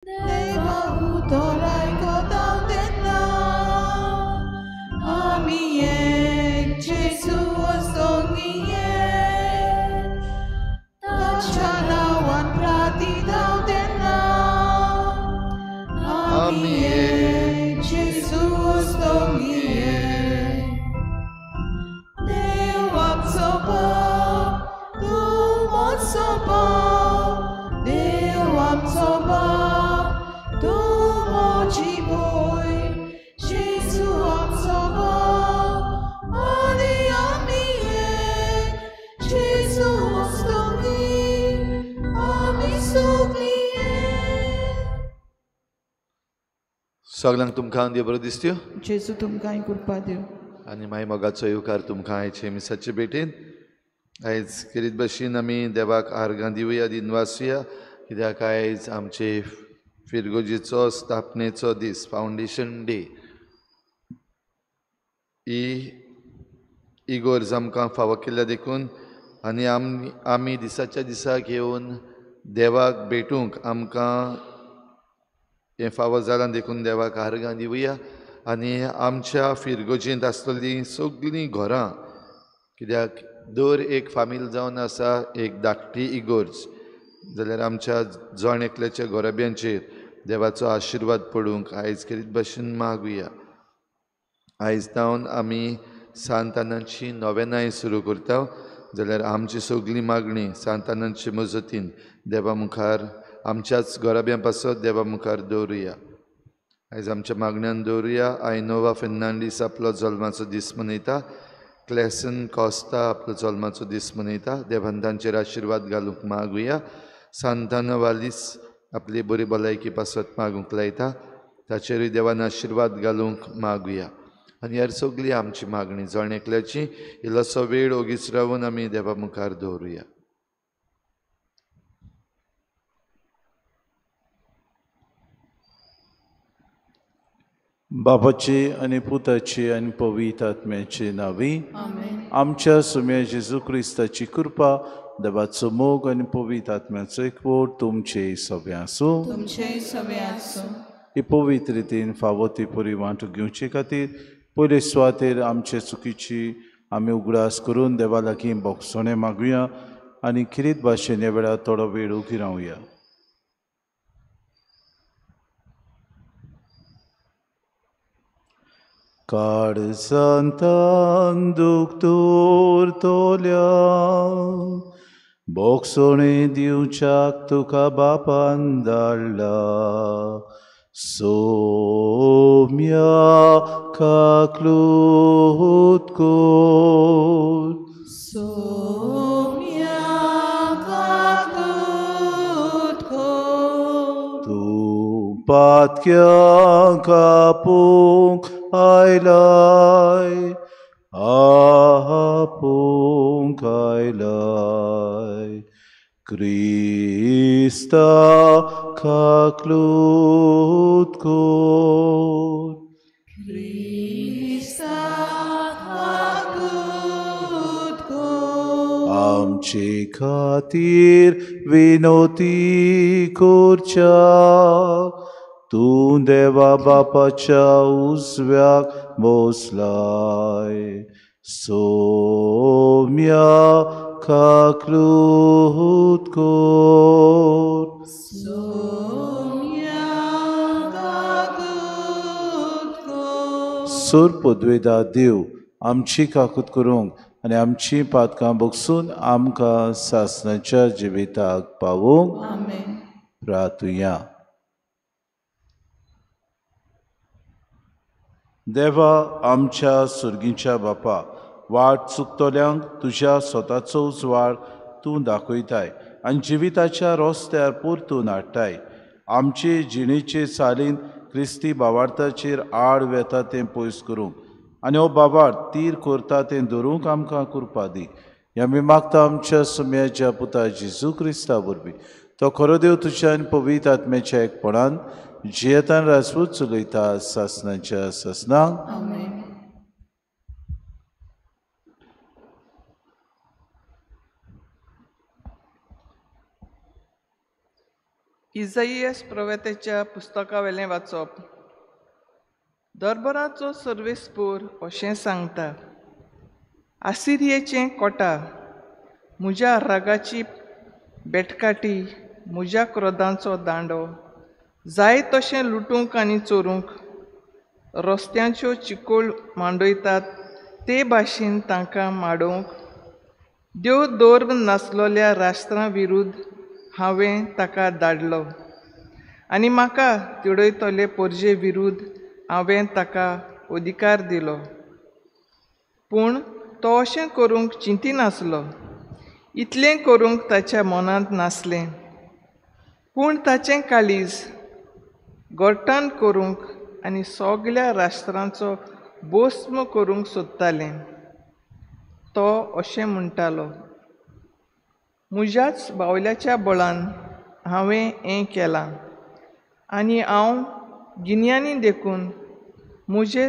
내가 우돌할 것 없댔나 아미의 예수와 성이에 나차나wan prati daw 됐나 아미의 예수와 성이에 내 왕서봐 또 못서봐 내 왕서봐 Soglang तुमकां देव बरो दिसत्यो जेजू तुमकां कृपा दिव आनी मागीर मोगाचो येवकार तुमकां आयचे मिसाचे भेटेन आयज करीत भाशेन आमी देवाक आर्गां दिवया दिनवासुया कित्याक आयज आमचे फिरगोजीचो स्थापनेचो दीस फावंडेशन डे ही इगोर्ज आमकां फावो केल्या देखून आनी आमी दिसाच्या दिसाक येवन देवाक भेटूंक आमकां हें फावो जालां देखून देवाक आर्गां दिवया आनी आमच्या फिरगोजींत आसतलीं सगळीं घरां कित्याक दर एक फामील जावन आसा एक धाकटी इगोर्ज जाल्यार आमच्या जण एकल्याच्या घोराब्यांचेर देवाचो आशिर्वाद पडूंक आयज करीत भाशेन मागुया आयज जावन आमी सांत आनंदची नोवेनाय सुरू करता जाल्यार आमची सगळीं मागणी सांत आनंदचे मजतीन देवा मुखार आमच्याच घोराब्यां पासत देवा मुखार दवरुया आयज आमच्या मागण्यान दवरुया आयनोवा फेर्नांडीस आपलो जल्माचो दीस मनयता क्लेसन कॉस्ता आपलो जल्माचो दीस मनयता देवान तांचेर आशिर्वाद घालूंक मागुया सांताना वालीस आपली बरी भलायकी पासत मागूंक लायता ताचेरूय देवान आशिर्वाद घालूंक मागुया आनी ह्यार सगळी आमची मागणी जण एकल्याची इल्लोसो वेळ ओगीच रावून आमी देवा मुखार दवरुया बापाची आनी पुताची आनी पवित्र आत्म्याची नावी आमच्या सुम्या जेजू क्रिस्ताची कृपा देवाचो मोग आनी पवित्र आत्म्याचो एकवट तुमचे सगळ्यां आसूं ही पवित्र रितीन फावो ती पुरी वांटून घेवचे खातीर पयले सुवातेर आमचे चुकीची आमी उगडास करून देवा लागीं बोगसोणें मागुया आनी खिरीत भाशेन ह्या वेळार थोडो वेळ उगी रावया काळजांत दूख तोल्या बोगसोणें दिवच्याक तुका बापान धाडला सोम्या काकलूत कोर तूं पातक्यांक आपूंक आयलाय आपूंक आयलाय क्रिस्ता काकलूत कोर आमचे खातीर विनोती करच्याक तूं देवा बापाच्या उजव्याक बसलाय सोम्या काकलूत कोर सोर पदवेदा देव आमची काकूत करूंक आनी आमची पातकां बोगसून आमकां सासणाच्या जिविताक पावूंक प्रार्थुया देवा आमच्या सुर्गीच्या बापा वाट चुकतल्यांक तुज्या स्वताचो उजवाड तूं दाखयताय आनी जिविताच्या रोस्त्यार परतून हाडटाय आमचे जिणेचे चालीन क्रिस्ती बाबार्थाचेर आड वेता तें पयस करूंक आनी हो बाबार्थ तीर करता तें धरूंक आमकां कृपा दी आमी मागता आमच्या सुम्याच्या पुता जेजू क्रिस्ता वरवीं तो खरो देव तुज्या आनी पवित्र आत्म्याच्या एकपणान जियेतान राजपूत चलयता सासणाच्या सासणांक इजाईयास प्रवेतेच्या पुस्तका वेलें वाचप. दरबाराचो सर्वेस्पूर अशें सांगता, आसिरियेचें कोटा, म्हज्या रागाची बेटकाटी, म्हज्या क्रोधांचो दांडो, जाय तशें लुटूंक आनी चोरूंक रस्त्यांच्यो चिकोळ मांडयतात ते भाशेन तांकां माडोवंक देव दौर नासलोल्या राष्ट्रां विरुद्ध हांवें ताका धाडलो आनी म्हाका तिडयतले पोरजे विरुद्ध हांवें ताका अधिकार दिलो. पूण तो अशें करूंक चिंतिनासलो, इतलें करूंक ताच्या मनांत नासलें. पूण ताचें काळीज गोरठाण करूंक आनी सगल्या राष्ट्रांचो भस्म करूंक सोदतालें. तो अशें म्हणटालो, म्हज्याच बावल्याच्या बळान हांवें हें केलां आनी हांव गिन्यांनी देखून म्हजे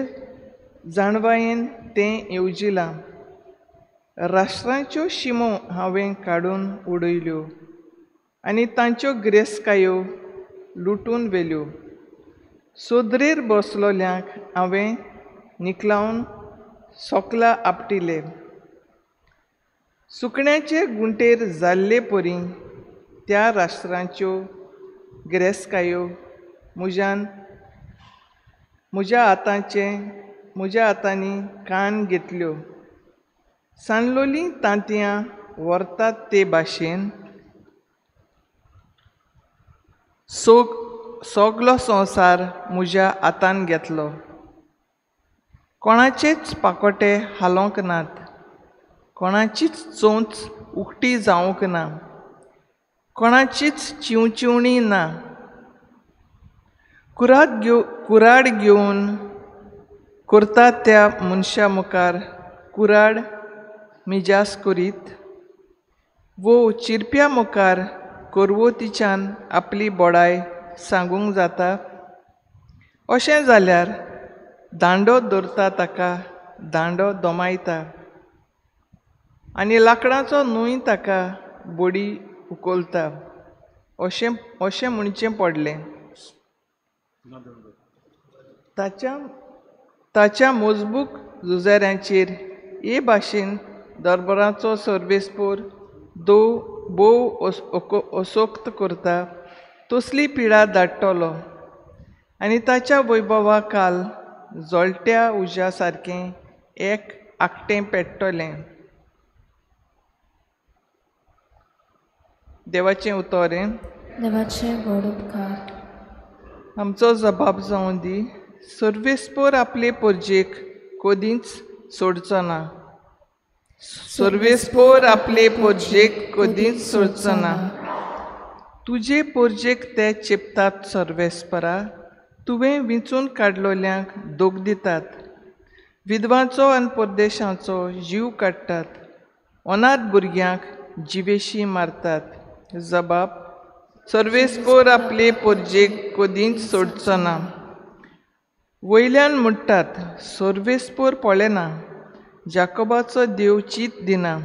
जाणवायेन तें येवजिलां. राष्ट्रांच्यो शिमो हांवें काडून उडयल्यो आनी तांच्यो गिरेस्तकायो लुटून व्हेल्यो. सोदरेर बसलोल्यांक हांवें निकलावन सोकला आपटिले. सुकण्याचे गुंटेर जाल्ले परी त्या राष्ट्रांच्यो गिरेस्तकायो म्हज्या हातांनी कान घेतल्यो. सांडलोलीं तांतयां व्हरतात ते भाशेन सगलो संवसार म्हज्या हातान घेतलो. कोणाचेच पाकोटे हालोंक नात, कोणाचीच चोंच उक्ती जावंक ना, कोणाचीच चिवचिवणी ना. कुराड घेवन करतात त्या मनशा मुखार कुराड मिजास करीत, वो चिरप्या मुखार करवतीच्यान आपली बोडाय सांगूंक जाता. अशें जाल्यार दांडो दवरता ताका दांडो दोमायता आनी लांकडाचो न्हूय ताका बडी उखलता. अशें म्हणचें पडलें. ताच्या मजबूत झुजाऱ्यांचेर हे भाशेन दरबाराचो सर्वेस्पूर भोव अशोक्त करता तसली पिडा धाडटलो आनी ताच्या वैभवा काल जळट्या उज्या सारकें एक आकटें पेट्टलें. देवाचें उतोरें. देवाचे व्हड उपकार. आमचो जबाब जावं दी. सर्वेस्पूर आपले पोरजेक कदींच सोडचो ना. सर्वेस्पूर आपले पोरजेक कदींच सोडचो ना. तुजे पोरजेक ते चिपतात सर्वेस्परा, तुवें विंचून काडलोल्यांक दोग दितात. विधवांचो आनी परदेशांचो जीव काडटात. अनाथ भुरग्यांक जिवेशी मारतात. जबाब. सर्वेस्पूर आपले पोरजेक कदींच सोडचो ना. वयल्यान म्हणटात, सर्वेस्पूर पळयना, जाकोबाचो देव चीत दिना.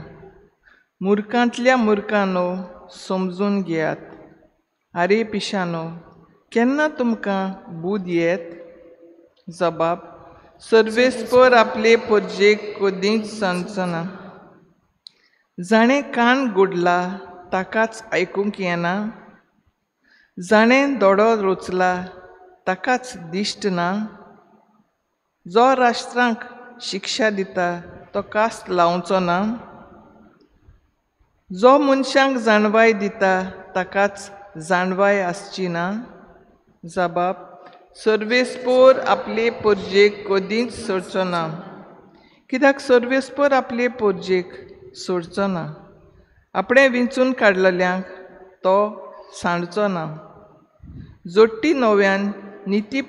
मुर्खांतल्या मुर्खांनो समजून घेयात. आरे पिशांनो, केन्ना तुमकां बूद येत? जबाब. सर्वेस्पूर आपले पोरजेक कदींच सांगचो ना. जाणें कान गोडला ताकाच आयकूंक येना. जाणें दोळो रोचला ताकाच दिश्ट ना. जो राष्ट्रांक शिक्षा दिता तो कास्त लावचो ना. जो मनशांक जाणवाय दिता ताकाच जाणवाय आसची ना. जबाब. सर्वेस्पूर आपले पोरजेक कदींच सोडचो ना. कित्याक सर्वेस्पूर आपले पोरजेक सोडचो ना. आपणें विंचून काडलेल्यांक तो सांडचो ना. जोडटी नव्यान निती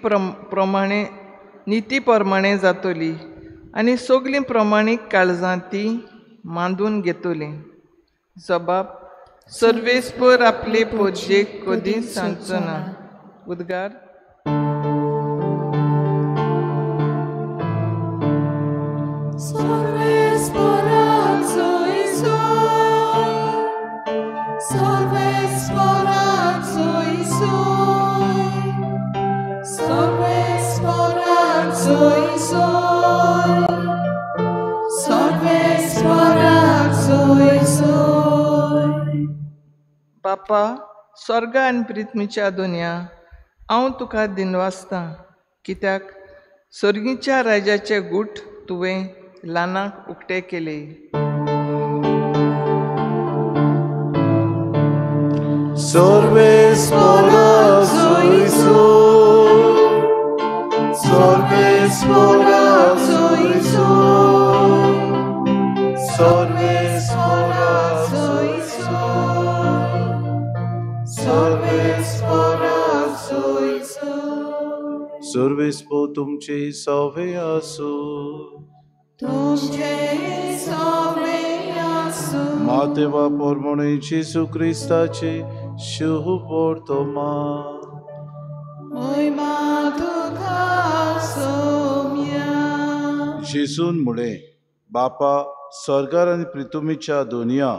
प्रमाणे जातली आनी सगलीं प्रमाणीक काळजां ती मांडून घेतली. जबाब. सर्वेस्पूर आपले पोरजेक कदींच सांगचो ना. उद्गार. सर्वेस्पराचो Isus, सर्वेस्पराचो Isus. soy soy, सर्वेश्वराक सोय सोय. बापा, स्वर्ग आनी पृथ्वीच्या दोनया, हांव तुका दिनवासतां, कित्याक सर्गीच्या राजाचे गूट तुवें ल्हानाक उक्ते केले. सर्वेश्वराक सोय सोय, सर्वेश्वराक सोय सोय, सर्वेश्वराक सोय सोय, सर्वेश्वराक सोय सोय. सर्वेस्पो तुमचे सवे आसो, तुमचे सवे आसो. मातेवा पोरमोणे जेसू क्रिस्ताचे शुभ वर्तमा. महिमा तुका सोम्या. जेसून मुळे बापा स्वर्गार आनी पृथ्वीच्या दोनया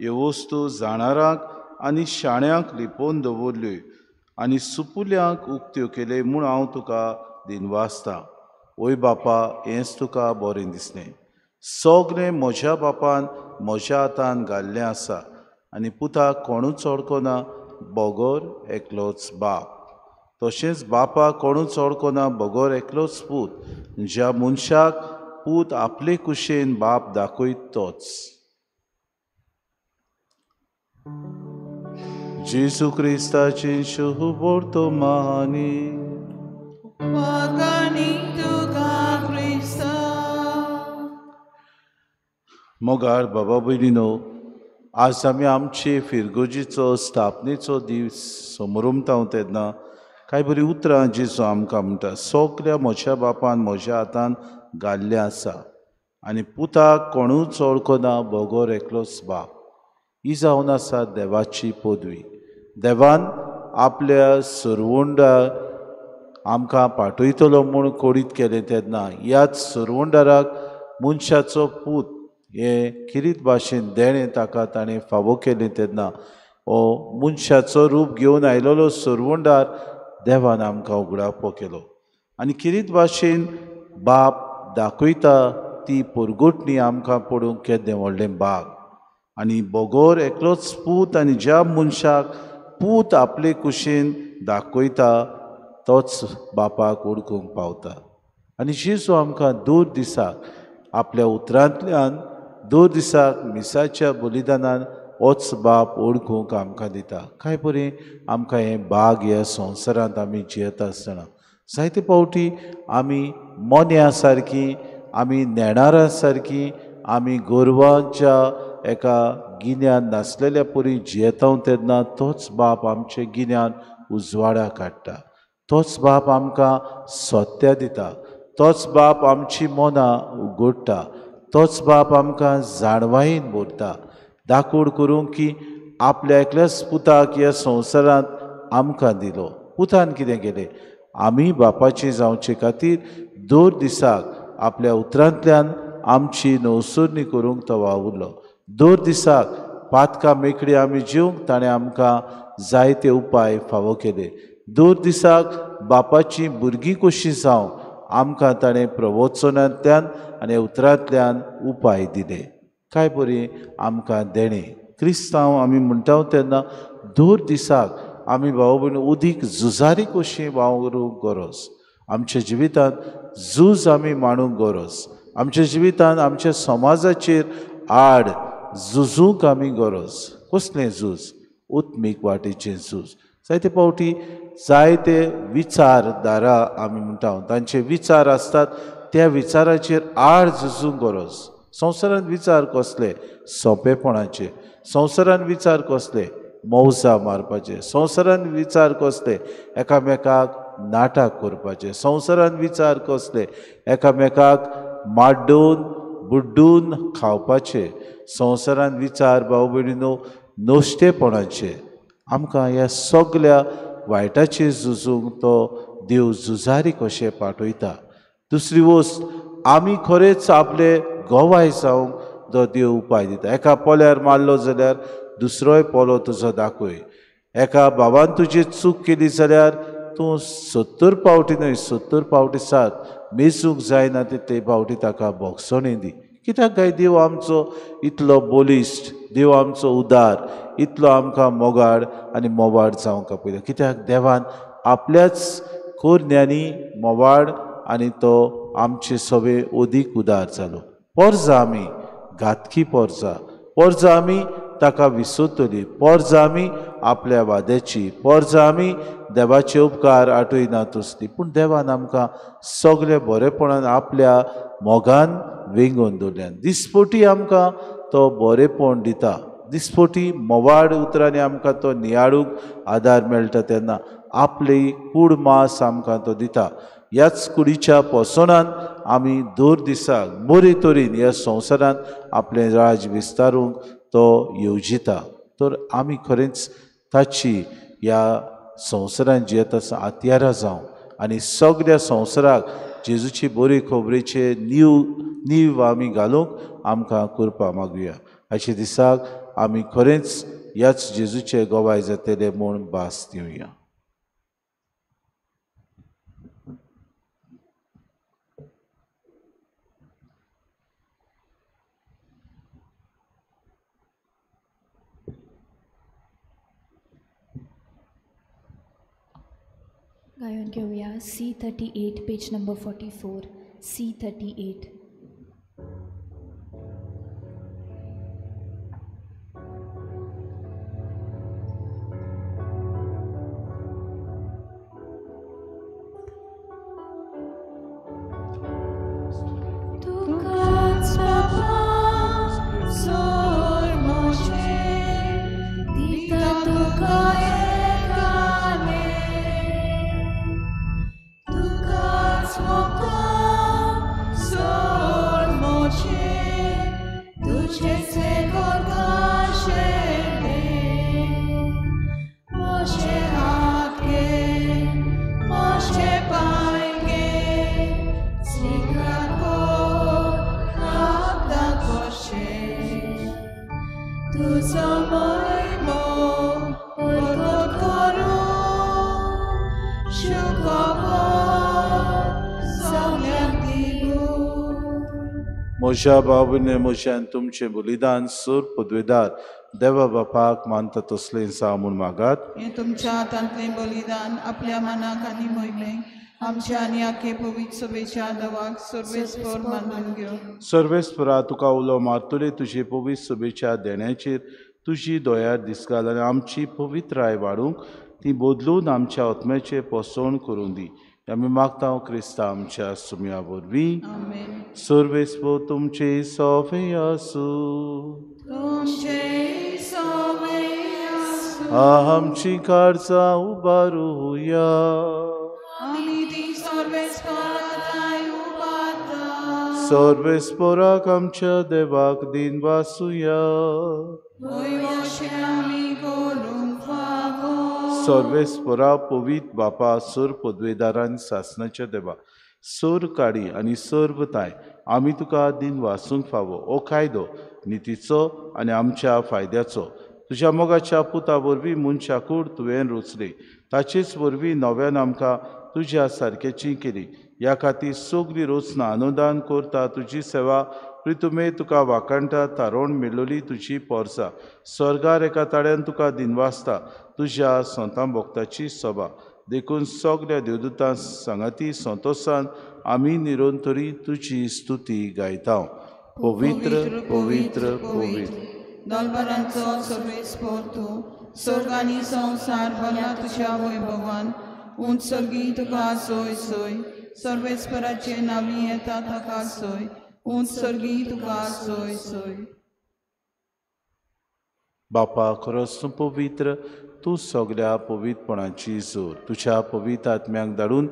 ह्यो वस्तू जाणारांक आनी शाण्यांक लिपोवन दवरल्यो आनी सुपुल्यांक उक्त्यो केले म्हूण हांव तुका दिनवासतां. ओय बापा, हेंच तुका बरें दिसलें. सगळें म्हज्या बापान म्हज्या हातान घाल्लें आसा आनी पुताक कोणूच ओळखना, बोगोर एकलोच बाप. तशेंच बापाक कोणूच ओळखना, बोगोर एकलोच पूत. ज्या मनशाक पूत आपले कुशेन बाप दाखयत तोच. जेसू क्रिस्ताची शुभ वर्तमानी. वगणी तुका क्रिस्ता. मोगार बाबा भयणीनो, आज आमी आमचे फिरगोजीचो स्थापनेचो दीस समोरुमताव तेन्ना कांय बरीं उतरां जेजू आमकां म्हणटा. सगल्या म्हज्या बापान म्हज्या हातान घाल्लें आसा आनी पुताक कोणूच ओळखना, बोगोर एकलोच बाप. ही जावन आसा देवाची पदवी. देवान आपल्या सरवंडार आमकां पाठयतलो म्हूण कोडीत केलें तेन्ना ह्याच सरवंडाराक मनशाचो पूत हे किरीत भाशेन देणें ताका ताणें फावो केलें तेन्ना हो मनशाचो रूप घेवन आयलोलो सरवंडार देवान आमकां उगडावपो केलो. आनी किरीत भाशेन बाप दाखयता ती परगोटणी आमकां पडूंक केदें व्हडलें बाग. आनी बोगोर एकलोच पूत आनी ज्या मनशाक पूत आपले कुशेन दाखयता तोच बापाक ओळखूंक पावता. आनी जेजू आमकां दर दिसाक आपल्या उतरांतल्यान दर दिसाक मिसाच्या बलिदानान होच बाप ओळखूंक आमकां दिता. कांय बरें आमकां हें बाग ह्या संवसारांत आमी जियेता आसतना जायते फावटी आमी मोन्या सारकीं, आमी नेणारां सारकीं, आमी गोरवांच्या एका गिन्यान नासलेल्या परी जियेता तेन्ना तोच बाप आमचे गिन्यान उजवाडाक हाडटा. तोच बाप आमकां सत्य दिता. तोच बाप आमची मनां उगडटा. तोच बाप आमकां जाणवायेन भरता. दाखोड करूंक की आपल्या एकल्याच पुताक ह्या संवसारांत आमकां दिलो. पुतान कितें केलें? आमी बापाची जावचे खातीर दर दिसाक आपल्या उतरांतल्यान आमची नवसुर्णी करूंक तो वावुरलो. दर दिसाक पातकां मेकळी आमी जेवंक ताणें आमकां जायते उपाय फावो केले. दर दिसाक बापाची भुरगीं कशीं जावं आमकां ताणें प्रवचनांतल्यान आनी उतरांतल्यान उपाय दिले. कांय बरीं आमकां देणें. क्रिस्तांव आमी म्हणटा तेन्ना दर दिसाक आमी भाव भयण उदीक झुजारी कशीं वावरूंक गरज. आमच्या जिवितांत झूज आमी मांडूंक गरज. आमच्या जिवितांत आमच्या समाजाचेर आड झुजूंक आमी गरज. कसलें झूज? उत्मीक वाटेचें झूज. जायते फावटी जायते विचारधारा आमी म्हणटा तांचे विचार आसतात त्या विचाराचेर आड झुजूंक गरज. संवसारांत विचार कसले? सोंपेपणाचे. संवसारांत विचार कसले? मौजा मारपाचे. संवसारांत विचार कसले? एकामेकाक नाटक करपाचे. संवसारांत विचार कसले? एकामेकाक माड्डून बुड्डून खावपाचे. संवसारांत विचार भाव भयणीनो नोश्टेपणाचे. आमकां ह्या सगल्या वायटाचेर झुजूंक तो देव झुजारी कशें पाठयता. दुसरी वस्त, आमी खरेंच आपले गोवाय जावंक तो देव उपाय दिता. एका पोल्यार मारलो जाल्यार दुसरोय पोलो तुजो दाखय. एका भावान तुजी चूक केली जाल्यार तूं 70 पावटी न्हय 70 पावटी सात मेजूंक जायना तितले पावटी ताका भोगसोणी दी. कित्याक काय देव आमचो इतलो बोलिश्ट, देव आमचो उदार, इतलो आमकां मोगाड आनी मोवाड जावंक आपयता. कित्याक देवान आपल्याच कोरण्यांनी मोवाड आनी तो आमचे सवे ओदीक उदार जालो. पोरजां आमी घातकी पोरजां आमी ताका विसरतलीं, पोरजां आमी आपल्या वाद्याची, पोरजां आमी देवाचे उपकार आठयनात तसलीं. पूण देवान आमकां सगळे बरेपणान आपल्या मोगान वेंगोवन दवरल्यान. दिसपोटी आमकां तो बरेपण दिता. दिसपोटी मोवाड उतरांनी आमकां तो नियाळूंक आदार मेळटा तेन्ना आपली कूड मास आमकां तो दिता. ह्याच कुडीच्या पोसोनान आमी दर दिसाक बरे तरेन ह्या संवसारांत आपलें राज विस्तारूंक तो येवजिता. तर आमी खरेंच ताची ह्या संवसारांत जियेता आसा हातयारां जावं आनी सगळ्या संवसाराक जेजूची बरे खबरेचे नीव आमी घालूंक आमकां करपा मागुया. हाचे दिसाक आमी खरेंच ह्याच जेजूचे गोवाय जातले म्हूण भास दिवया. गायन घेऊया C38 page number 44. C38. Tukac Papa, Sor Moshe, Dita Tukaye Kane, Tukac Papa, Sor Moshe, Tuce se Gorgashe, Moshe Hatke, Moshe Paike, Singako, Abda Koshe, Tu Samay Mo, Orgot Koru, Shukabo, Samyak Dibu. म्हज्या बाबूने म्हज्यान तुमचें बलिदान सूर पदवेदार देवा बापाक मानता तसलें सा म्हूण मागात. हे तुमच्या हातांतलें बलिदान आपल्या मनाक आनी मोहिमेक आमच्या आनी आखे पवित्र सभेच्या दवाक सर्वेस्पर मानून घेवन सर्वेस्परा तुका उलो मारतले तुजे पवित्र सभेच्या देण्याचेर तुजी दोयार दिसघाल आनी आमची पवित्राय वाडूंक ती बदलून आमच्या आत्म्याचें पोसवण करून दी. आमी मागता क्रिस्ता आमच्या सुम्या वरवीं. आमेन. सर्वेस्पो तुमचे सोफे आसूं. तुमचे सवे आसूं. आमची काळजां उबारूया. आमी ती सर्वेस्पराताय उबारता. सर्वेस्पोराक आमच्या देवाक दिन वासुया. होय अशें आमी करूंक फावो. सर्वेस्परा पवित बापा सोर पदवेदारान सासणाच्या देवा सोर काडी आनी सर्वताय आमी तुका दिन वासूंक फावो. ओ कायदो नितीचो आनी आमच्या फायद्याचो तुज्या मोगाच्या पुता वरवीं मनशाकूड तुवें रचली. ताचेच वरवीं नव्यान आमकां तुज्या सारकेची केली. ह्या खातीर सगळीं रचना अनुदान करता तुजी सेवा प्रितुमे तुका वाकणटा तारोण मेळ्ळोली तुजी पोरसां. स्वर्गार एका ताड्यान तुका दिनवासता तुज्या संतां भोगताची सभा देखून सगळ्या देवदूतां सांगाती संतोसान आमी निरंतरी तुजी स्तुती गायता. पवित्र पवित्र पवित्र दलबरांचो सर्वेस्पर तूं स्वर्ग आनी संवसार भल्या तुज्या वैभवान उंचसर्गी तुका सोय सोय. सर्वेस्पराचे नांवी येता ताका सोय. उंचसर्गी तुका सोय सोय. बापा खरोच तूं पवित्र. तूं सगळ्या पवित्रपणाची जोर तुज्या पवित्र आत्म्याक धाडून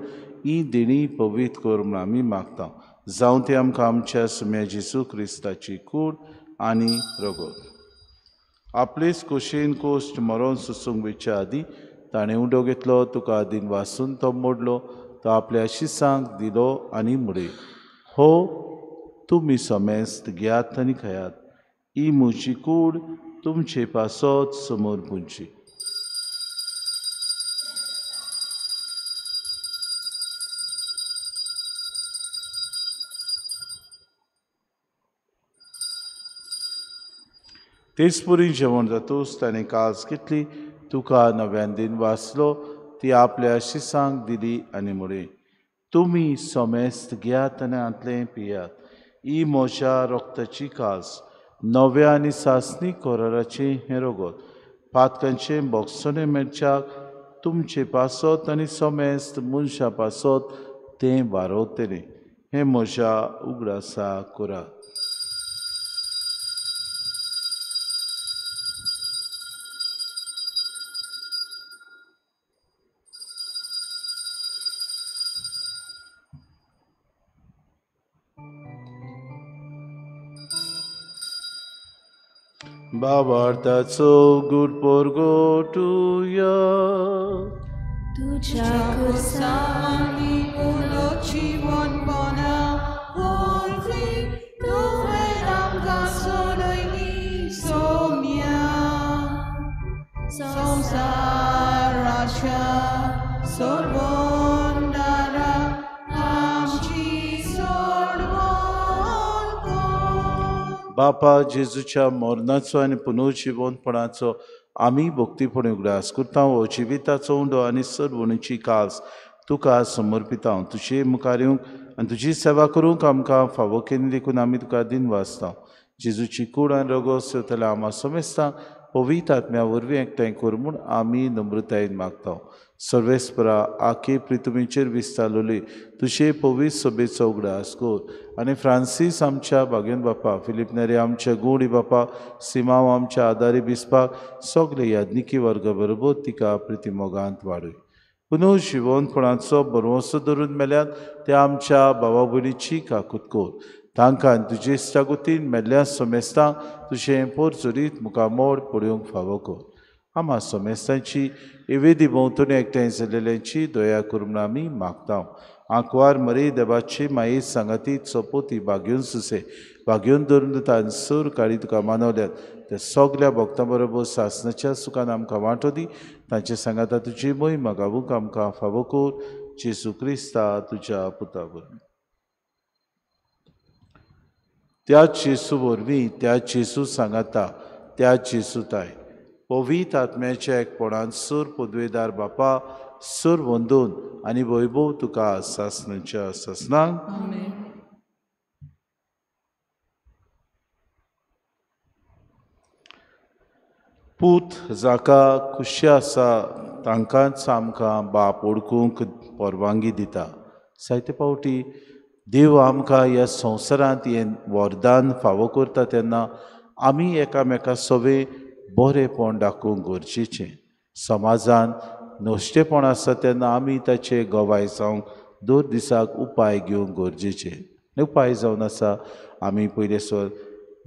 ही देणी पवित्र कर म्हूण आमी मागता. जावं ते आमकां आमच्या सुम्या जेजू क्रिस्ताची कूड आनी रगत. आपलेच खोशेन कोश्ट मरोन सुसूंक वेच्या आदी ताणें उडो घेतलो तुका दिन वासून तो मोडलो. तो आपल्या शिसांक दिलो आनी मुडे. हो तुमी समेस्त घेयात आनी खयात. ही म्हजी कूड तुमचे पासत समोर पुंजी. तेचपुरी जेवण जातूच ताणें कास कितली तुका नव्यान दिन वाचलो ती आपल्या शिसांक दिली आनी म्हळें, तुमी सोमेस्त घेयात आनी हातलें पियात. ही म्हज्या रोगताची कास, नव्या आनी सासणी कोराराचें हें रगत. पातकांचें बोगसोने मेळच्याक तुमचे पासत आनी सोमेस्त मनशा पासत तें वारवतलें. हें म्हज्या उगडासा करात. बाबार्थाचो गूड पोरगो टुया तुझ्या खुर्सानी उलो जीवनपणा वळखी तुवें आमकां सोडयली सोम्या. संवसाराच्या सोडवणारा आमची सोडवण कर. बापा जेजूच्या मरणाचो आनी पुनर्जिवनपणाचो आमी भक्तीपणे उगडास करता. हो जिविताचो उंडो आनी सरवणीची कास तुका समर्पिता. तुजे मुखार येवंक आनी तुजी सेवा करूंक आमकां फावो केली देखून आमी तुका दिन वाचता. जेजूची कूड आनी रगत सेवतले आम्हा समेस्तां पवित्र आत्म्या वरवीं एकठांय कर म्हूण आमी नम्रतायेन मागता. सर्वेस्परा आखे प्रितुमेचेर विस्तारलोली तुजे पवित्र सभेचो उगडास कर आनी फ्रांसीस आमच्या बागेन बापा, फिलीप नेरे आमच्या गुडी बापा, सिमांव आमच्या आदारी बिस्पाक, सगळे याज्ञिकी वर्गा बरोबर तिका प्रितीमोगांत वाडय. पुनर्जिवनपणाचो बरवंसो धरून मेल्यात त्या आमच्या भावा भयणीची काकूट कर. तांकां तुजे इश्टागुतीन मेल्ल्या समेस्तांक तुजें पोरचोरीत मुखामोड पळोवंक फावो कर. आम्हा समेस्तांची एवेदी भोंवतणी एकठांय जाल्ल्यांची दया कर म्हूण आमी मागता. आंकवार मरी देवाची माये सांगाती चोपोती भाग्योन सुसे भाग्योन धरून तांसूर काळी तुका मानवल्यात त्या सगल्या भक्तां बरोबर सासणाच्या सुखान आमकां वांटो दी. तांचे सांगाता तुजी मोहीम गावूंक आमकां फावो कर. जेजू क्रिस्ता तुज्या पुता वरवीं. त्याच जेजू वरवीं, त्याच जेजू सांगाता, त्याच जेजूताय पवित्र आत्म्याच्या एकपणान सूर पदवेदार बापा सूर वंदून आनी वैभव तुका सासणाच्या सासणांक. पूत जाका खुशी आसा तांकांच आमकां बाप ओळखूंक परवानगी दिता. जायते फावटी देव आमकां ह्या संवसारांत हें वरदान फावो करता तेन्ना आमी एकामेका सवे बरेंपण दाखोवंक गरजेचें. समाजान नश्टेपण आसा तेन्ना आमी ताचे गवाय जावंक दर दिसाक उपाय घेवंक गरजेचें. उपाय जावन आसा आमी पयलेसर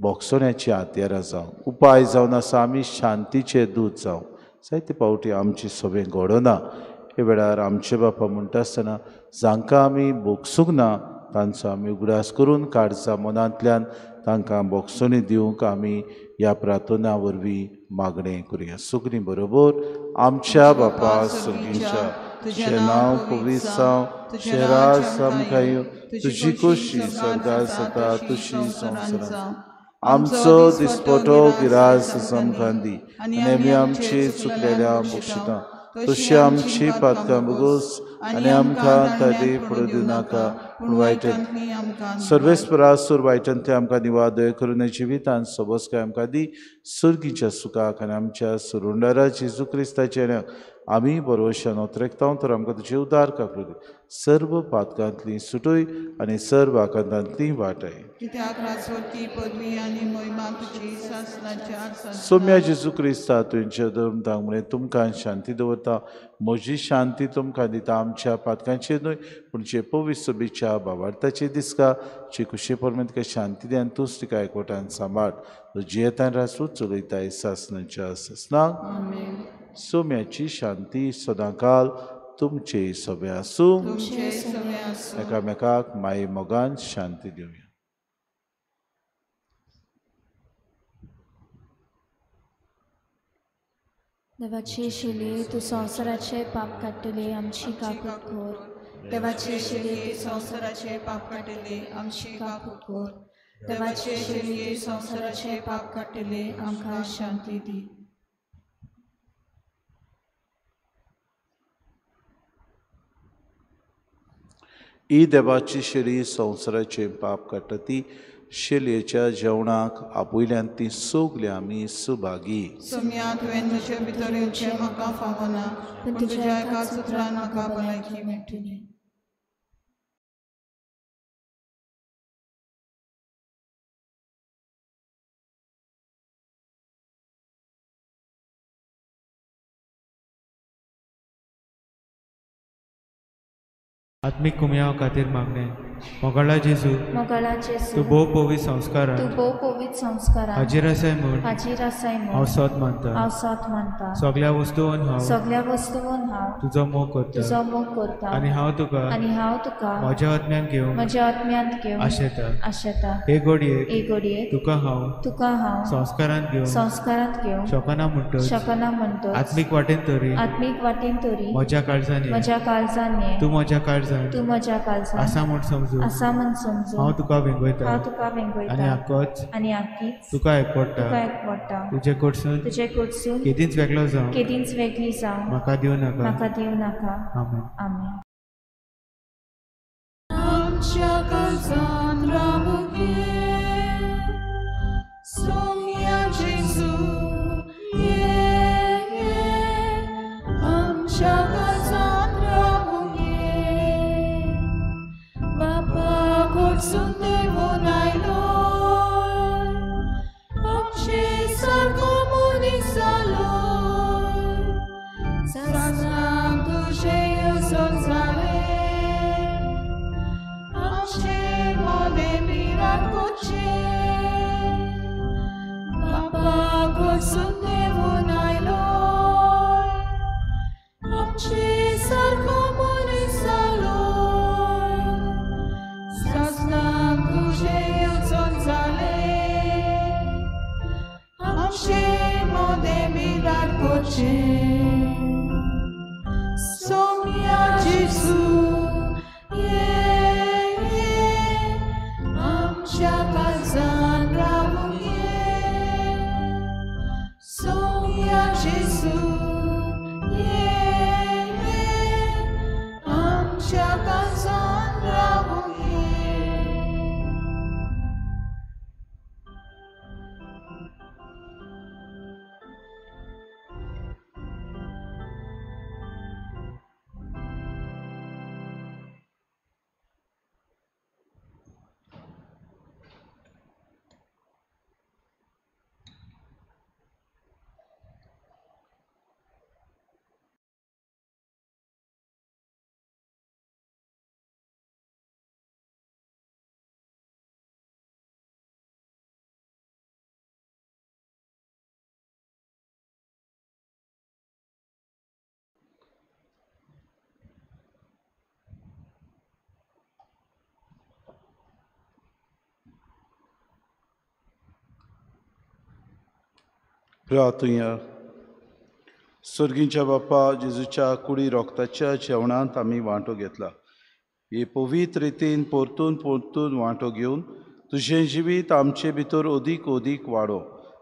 बोगसोण्याची हातयारां जावं. उपाय जावन आसा आमी शांतीचे दूत जावं. जायते फावटी आमची सवें घडना. हे वेळार आमचे बापा म्हणटा आसतना जांकां आमी बोगसूंक ना तांचो आमी उगडास करून काळजा मनांतल्यान तांकां बोगसोणी दिवंक आमी ह्या प्रार्थना वरवीं मागणें करुया. सगळीं बरोबर. आमच्या बापा सुर्गीच्या तुजें नांव पवित्र जावं, तुजें राज आमकां येवं, तुजी खुशी स्वर्गांत जाता तशी संवसारांत. आमचो दिसपटो गिरास आमकां दी आनी आमी आमची चुकलेल्या बक्षिता तशी आमची पातकां बगोस आनी आमकां ताडी पडूं दिवं नाका पूण वायटांतली आमकां. सर्वेस्परा सूर वायटांतली आमकां निवाद दय करून जिवितांत सबोसकाय आमकां दी. सुर्गीच्या सुखाक आनी आमच्या सुरुंडारा जेजू क्रिस्ताचे आमी बरोवशान ओतरेकता तर आमकां तुजें उदार काकूळ दी. सर्व पातकांतली सुटय आनी सर्व आकांतांतली वाटाय. कित्याक राजवटी पदवी आनी महिमा तुजी सासणाच्या सोम्या जेजू क्रिस्ता तुमच्या धर्म तांगणे तुमकां शांती दवरता. म्हजी शांती तुमकां दिता. आमच्या पातकांचेर न्हय पूण जे पवित्र सभेच्या भावार्थाचे दिसका जे खुशी परमेन तिका शांती दी आनी तूंच तिका एकवटान सांबाळ. जियेतान रासूच चलयताय सासणाच्या सासणांक. सोम्याची शांती सदांकाल तुमचे सभे आसूं. एकामेकाक माये मोगान शांती दिवया. देवाचे शिले तूं संवसाराचे पाप काडटले आमची काकूट कर. देवाचे शिले तूं संवसाराचे पाप काडटले आमची काकूट कर. देवाचे शेळये संसाराचे पाप काटिले आमकां शांती दी. ही देवाची शेळी संवसाराचे पाप काडटा ती शेलयेच्या जेवणाक आपुयल्यान ती सोगली आमी सुभागी. सुम्या तुवें तुजे भितर येवचें म्हाका फावना, पूण तुज्या एका उतरान म्हाका भलायकी मेळटली. आत्मिक कुमया खातीर मागणे. मोगाळा जेजू, मोगाळा जेजू, तूं भोव पवित्र संस्कारान तूं भोव पवित्र संस्कारान हाजीर आसाय म्हूण हाजीर आसाय हांव म्हूण सोत मानता. हांव सोत मानता. सगळ्या वस्तूंन हांव सगळ्या वस्तूंन हांव तुजो मोग करता तुजो मोग करता आनी हांव तुका आनी हांव तुका म्हज्या आत्म्यान घेवन म्हज्या आत्म्यांत घेवन आशेता. आशेता. हे घडयेक हे घडयेक तुका हांव संस्कारांत घेवन शकना म्हणटच शकना म्हणटच आत्मीक वाटेन तरी आत्मीक वाटेन तरी म्हज्या काळजांनी म्हज्या काळजान ये. तूं म्हज्या काळजान तूं म्हज्या काळजान आसा म्हूण समजून आसा म्हूण समजून हांव तुका वेंगयता हांव तुका आनी वेंगयता आक्कोच आनी आख्खीच तुका तुका एकपडटा. एकवडटा. तुजे कडसून तुजे कडसून केदींच वेगळो जावं केदींच वेगळी जावं म्हाका दिवं नाका. म्हाका दिवं नाका. आमेन. आमेन. आमच्या काळजांत रावूं घे, सोम्या जेजू ये. आमच्या काळजांत रावूं घे, बापा कडसून देवून आयलो, आमचे सारको मनीस जालो. सासणाक तुजे येवजण जालें, आमचे मोले मिरान कोचे. बापा कडसून देवून आयलो, आमचे सारको मनीस जालो. सासणाक तुजे येवजण जालें, आमचे मोले मिरान कोचे. सोम्या जेजू ये. आमच्या काळजांत रावूं घे, सोम्या जेजू ये. आमच्या काळजांत रावूं घे. प्रार्थुया. स्वर्गीच्या बापा, जेजूच्या कुडी रोगताच्या जेवणांत आमी वांटो घेतला. हे पवित्र रितीन परतून परतून वांटो घेवन तुजें जिवीत आमचे भितर ओदीक ओदीक वाडो.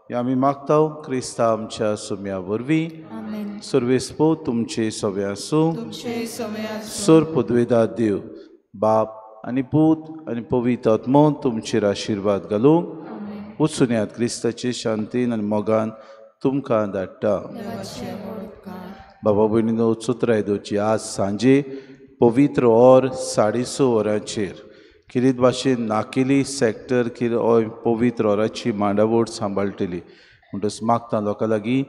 हे आमी मागता क्रिस्ता आमच्या सुम्या वरवीं. आमेन. सर्वेस्पो तुमचे सवे आसूं. तुमचे सवे आसूं. सोर पदवेदार देव बाप आनी पूत आनी पवित्र आत्मो तुमचेर आशिर्वाद घालूंक वचून येयात. क्रिस्ताचे शांतीन आनी मोगान तुमकां धाडटा. देवाचे उपकार. बाबा भयणीनो, चुत्रा येदोची आज सांजे पवित्र और 6:30 वरांचेर किरीत भाशेन नाकेली सॅक्टर पवित्र ओराची मांडावळ सांबाळटली. म्हणटच मागता लोकां लागीं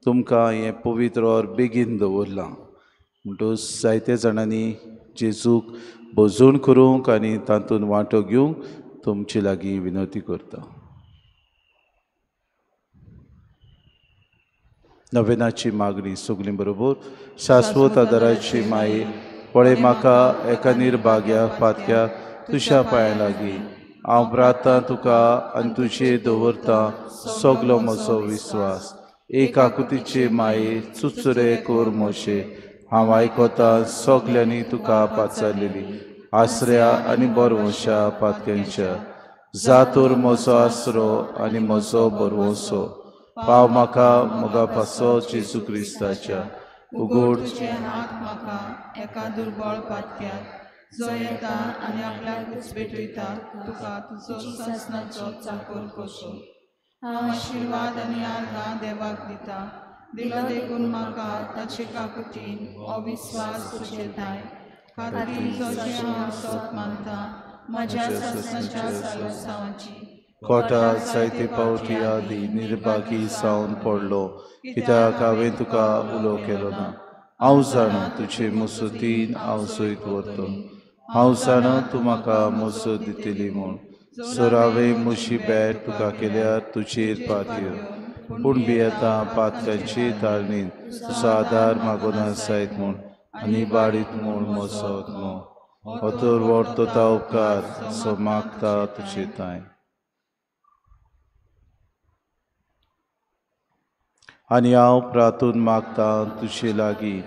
तुमकां हें पवित्र और बेगीन दवरलां. म्हणटच जायत्या जाणांनी जेजूक भोजूण करूंक आनी तातूंत वांटो घेवंक तुमचे लागीं विनंती करता. नवेनाची मागणी सगलीं बरोबर. शाश्वत आदाराची माये, पळय म्हाका एका निर्भाग्या फातक्या तुज्या पांया लागीं. हांव प्रार्थना तुका आनी तुजेर दवरता सगलो म्हजो विस्वास. एक आकुतीचे माये, चुचुरे कोर मोशे, हांव आयकोता सगल्यांनी तुका पाचारलेली. आसऱ्या आनी बरवंशा पातक्यांच्या जातूर म्हजो आसरो आनी म्हजो बरवंसो पाव म्हाका मोगा पासो जेजू क्रिस्ताच्या उगोड तुझे हात म्हाका एका दुर्बळ पातक्यात जो येता आनी आपल्याकूच भेटयता तुका तुजो ससनाचो चाकर कसो हांव आशिर्वाद आनी आर्गां देवाक दिता दिलो देखून म्हाका ताचे काकुटीन अविस्वास सुचयताय खात्री जशें हांव सत मानता म्हज्या ससनाच्या सालोसावाची कोटा जायते पावटी आदी निर्भागी जावन पडलो कित्याक हांवें तुका उलो केलो ना हांव जाणा तुजे मसुतीन हांव जैत व्हरतलो हांव जाणा तूं म्हाका मसत दितली म्हूण जर हांवें म्हजी बॅट तुका केल्यार तुजेर पातयो पूण भियेता पातकांची ताळणीन तुजो आदार मागोना जायत म्हूण आनी बाडीत म्हूण मसत न्हू हो तर व्हरतो तो उपकार जो मागता तुजे ताय आनी हांव प्रार्थून मागतां तुजे लागीं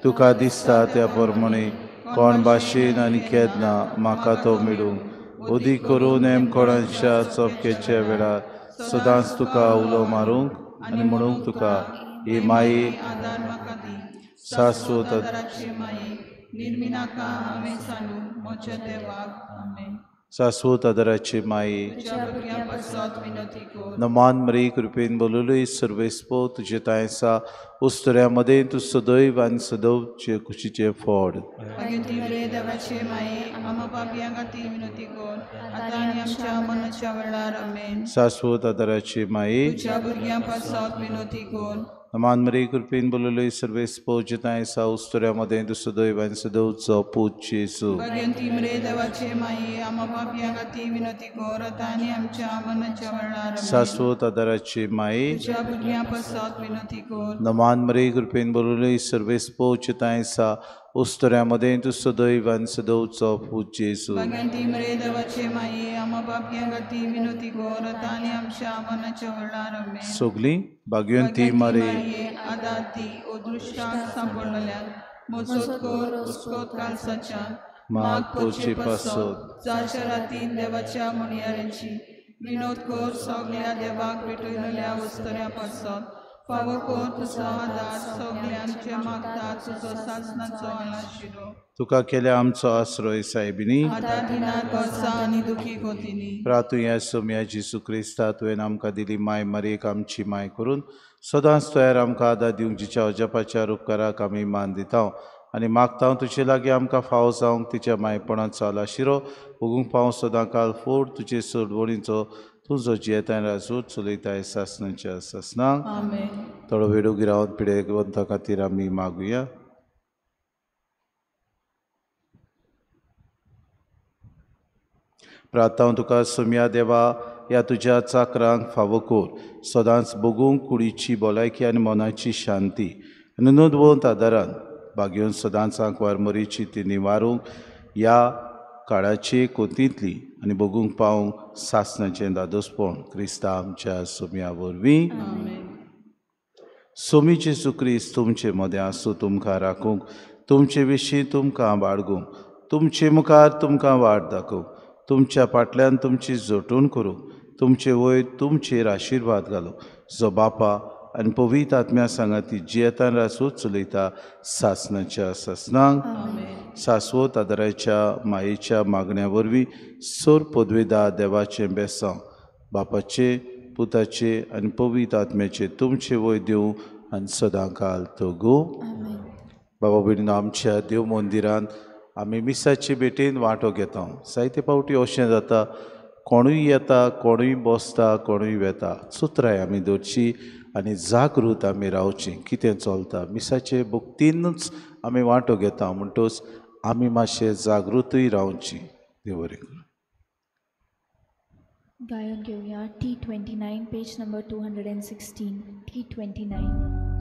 तुका दिसता त्या प्रमाणे कोण भाशेन आनी केन्ना म्हाका तो मेळूंक उदी करून कोणाच्या चपकेच्या वेळार सदांच तुका उलो मारूंक आनी म्हणूंक तुका ही माये आदार म्हाका दी शाश्वत आदाराचे माये निर्मिनाका हांवें सांडून म्हज्या देवाक आमेन शाश्वत आदाराचे माये तुज्या भुरग्यां पासत विनंती कर नमान मरी कृपेन बोलुलूय सर्वेस्पो तुजे तायसा उस्तऱ्या मदें तूं सदैव आनी सदैवचे कुशीचे फोड अगेती बरे देवाचे माये आम्हा पापयां खातीर विनंती कर आतां आनी आमच्या मनाच्या वेळार आमेन शाश्वत आदाराचे माये तुज्या भुरग्यां पासत विनंती कर नमान मरी कृपेन बोलुलूय सर्वेस्पो तुजे तायसा उस्तऱ्या मदें तूं सदैव आनी सदैवचो पूत जेजू अगेती बरे देवाचे माये आम्हा पापयां खातीर विनंती कर आतां आनी आमच्या मनाच्या वेळार आमेन शाश्वत आदाराचे माये तुज्या भुरग्यां पासत विनंती कर नमान मरी कृपेन बोलुलूय सर्वेस्पो तुजे तायसा उस्तऱ्या मदें तूं सदैव आनी सदैवचो पूत जेजू अगेती बरे देवाचे माये आम्हा पापयां खातीर विनंती कर आतां आनी आमच्या मनाच्या वेळार आमेन सगलीं भाग्यवंती मारे आदार दी अदृश्टाक सांपडलेल्यान मजत कर उस्कोत कालसाच्या माग पोचे पासत जाच्या रातीन देवाच्या म्हणयाऱ्यांची विनोद कर सगल्या देवाक भेटयलेल्या वस्तऱ्या पासत फावो कर तुजो आदार सगल्यांचे मागता तुजो सासनाचो आलाशिरो तुका केल्या आमचो आश्रय साहेबिनी आतां दिनात वर्सां आनी दुखी कोतीनी प्रार्थुया सोम्या जेजू क्रिस्ता तुवें आमकां दिली माय मारेक आमची माय करून सदांच तयार आमकां आदार दिवंक जिच्या अजपाच्या उपकाराक आमी मान दिता आनी मागता तुजे लागीं आमकां फावो जावंक तिच्या मायपणाचो आलाशिरो भोगूंक पावों सदां काल फोड तुजे सोडवणीचो तूं जो जियेताय राजूर चलयताय सासनाच्या सासनाक आमेन थोडो वेडो रावन पिडेवंता खातीर आमी मागुया प्रार्थना तुका सोम्या देवा ह्या तुज्या चाकरांक फावो कर सदांच बगूंक कुडीची भलायकी आनी मनाची शांती आनी नुदवंत आदारान भाग्योन सदांच वारमरीची ती निवारूंक ह्या काळाची कोंतींतली आनी बगूंक पावूंक सासनाचें दादोसपण क्रिस्ता आमच्या सोम्या वरवीं सोमी जेजू क्रिस्त तुमचे मदें आसूं तुमकां राखूंक तुमचे विशीं तुमकां बाळगूंक तुमचे मुखार तुमकां वाट दाखोवंक तुमच्या फाटल्यान तुमची जोटून करूंक तुमचे वयर तुमचेर आशिर्वाद घालूंक जो बापा आनी पवित्र आत्म्या सांगाती जियेतान रासूं चलयता सासनाच्या सासनाक शाश्वत आदाराच्या मायेच्या मागण्या वरवीं सोर पदवेदार देवाचें बेसांव बापाचे पुताचे आनी पवित्र आत्म्याचे तुमचे वयर दिवं आनी सदां काल तो गो बाबा भयणीनो आमच्या देव मंदिरांत आमी मिसाचे भेटेन वांटो घेता जायते फावटी अशें जाता कोणूय येता कोणूय बसता कोणूय वेता सुत्राय आमी दवरची आनी जागृत आमी रावची कितें चलता मिसाचे भक्तीनूच आमी वांटो घेता म्हणटच आमी मातशे जागृतूय रावची देव बरें करूं गायन घेऊया T29 पेज नंबर 216 T29